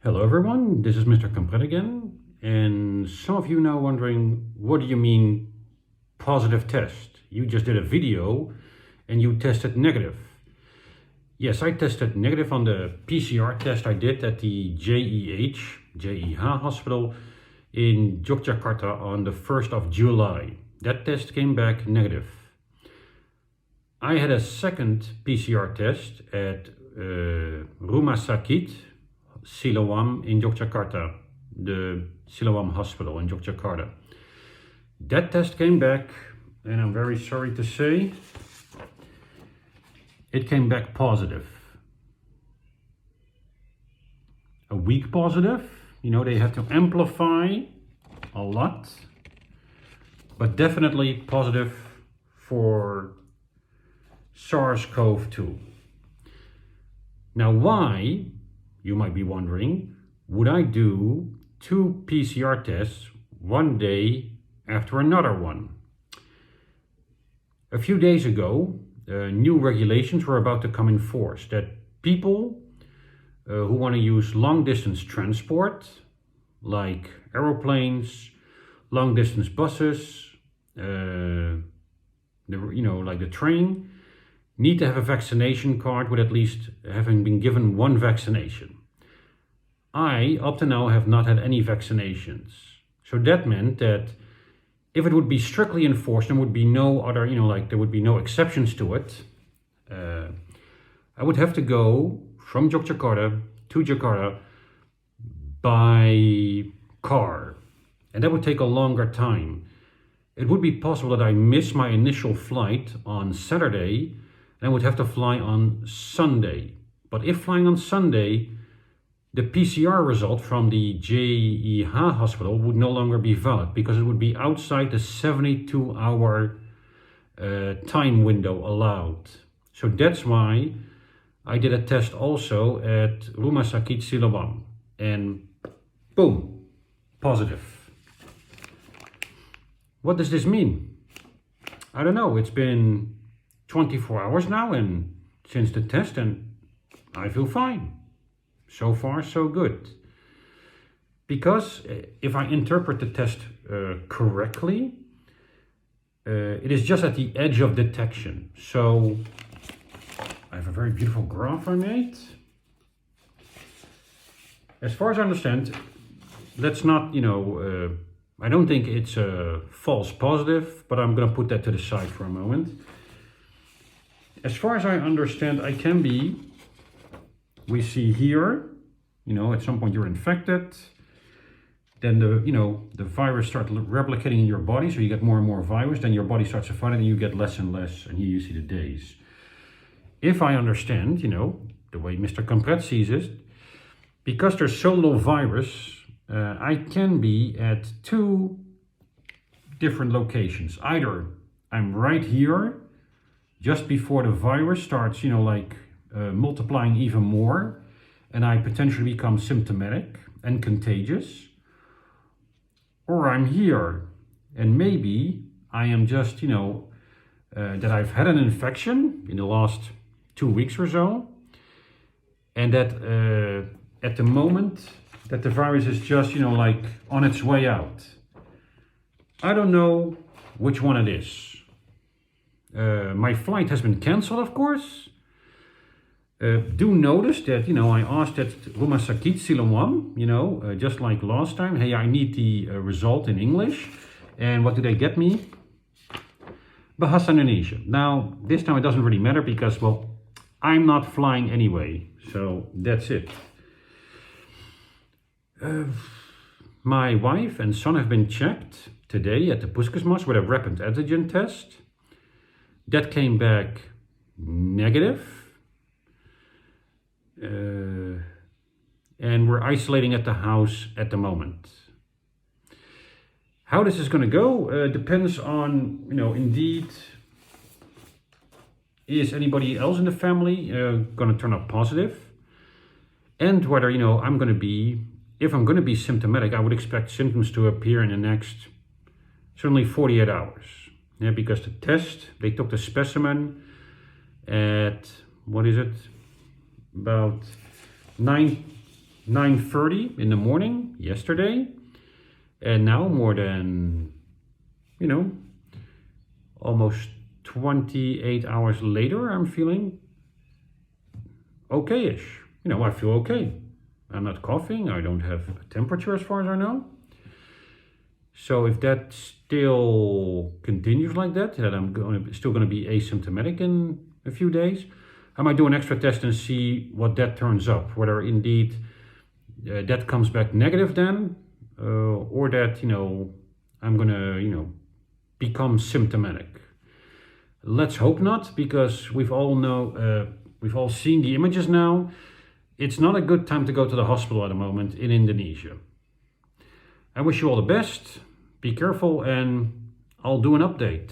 Hello everyone, this is Mr. Kampret again, and some of you now wondering, what do you mean positive test? You just did a video and you tested negative. Yes, I tested negative on the PCR test I did at the JEH hospital in Yogyakarta on the 1st of July. That test came back negative. I had a second PCR test at Rumah Sakit SILOAM in Yogyakarta, the SILOAM hospital in Yogyakarta. That test came back, and I'm very sorry to say, it came back positive. A weak positive, you know, they have to amplify a lot, but definitely positive for SARS-CoV-2. Now why, you might be wondering, would I do 2 PCR tests one day after another one? A few days ago, new regulations were about to come in force that people who want to use long distance transport, like aeroplanes, long distance buses, like the train, need to have a vaccination card with at least having been given one vaccination. I, up to now, have not had any vaccinations. So that meant that if it would be strictly enforced, there would be no other, there would be no exceptions to it. I would have to go from Yogyakarta to Jakarta by car. And that would take a longer time. It would be possible that I miss my initial flight on Saturday and I would have to fly on Sunday. But if flying on Sunday, the PCR result from the JEH hospital would no longer be valid because it would be outside the 72-hour time window allowed. So that's why I did a test also at Rumah Sakit SILOAM, and boom, positive. What does this mean? I don't know. It's been 24 hours now and since the test, and I feel fine. So far, so good. Because if I interpret the test correctly, it is just at the edge of detection. So I have a very beautiful graph I made. As far as I understand, let's not, I don't think it's a false positive, but I'm going to put that to the side for a moment. As far as I understand, I can be, we see here, at some point you're infected, then the virus starts replicating in your body, so you get more and more virus, then your body starts to fight it and you get less and less, and here you see the days. If I understand, the way Mr. Kampret sees it, because there's so little virus, I can be at 2 different locations. Either I'm right here, just before the virus starts, multiplying even more, and I potentially become symptomatic and contagious, or I'm here and maybe I am just, that I've had an infection in the last 2 weeks or so, and that at the moment that the virus is just, on its way out. I don't know which one it is. My flight has been cancelled, of course. Do notice that, I asked at Rumah Sakit SILOAM, just like last time, hey, I need the result in English. And what do they get me? Bahasa Indonesia. Now, this time it doesn't really matter because, well, I'm not flying anyway. So that's it. My wife and son have been checked today at the Puskesmas with a rapid antigen test. That came back negative. And we're isolating at the house at the moment. How this is going to go depends on, indeed, is anybody else in the family going to turn up positive? And whether, I'm going to be, if I'm going to be symptomatic, I would expect symptoms to appear in the next, certainly 48 hours. Yeah, because the test, they took the specimen at, about 9 9:30 in the morning yesterday, and now more than, almost 28 hours later, I'm feeling okay-ish. I feel okay. I'm not coughing, I don't have a temperature as far as I know. So if that still continues like that I'm still going to be asymptomatic in a few days, I might do an extra test and see what that turns up, whether indeed that comes back negative then, or that, I'm going to, become symptomatic. Let's hope not, because we've all seen the images now. It's not a good time to go to the hospital at the moment in Indonesia. I wish you all the best, be careful, and I'll do an update.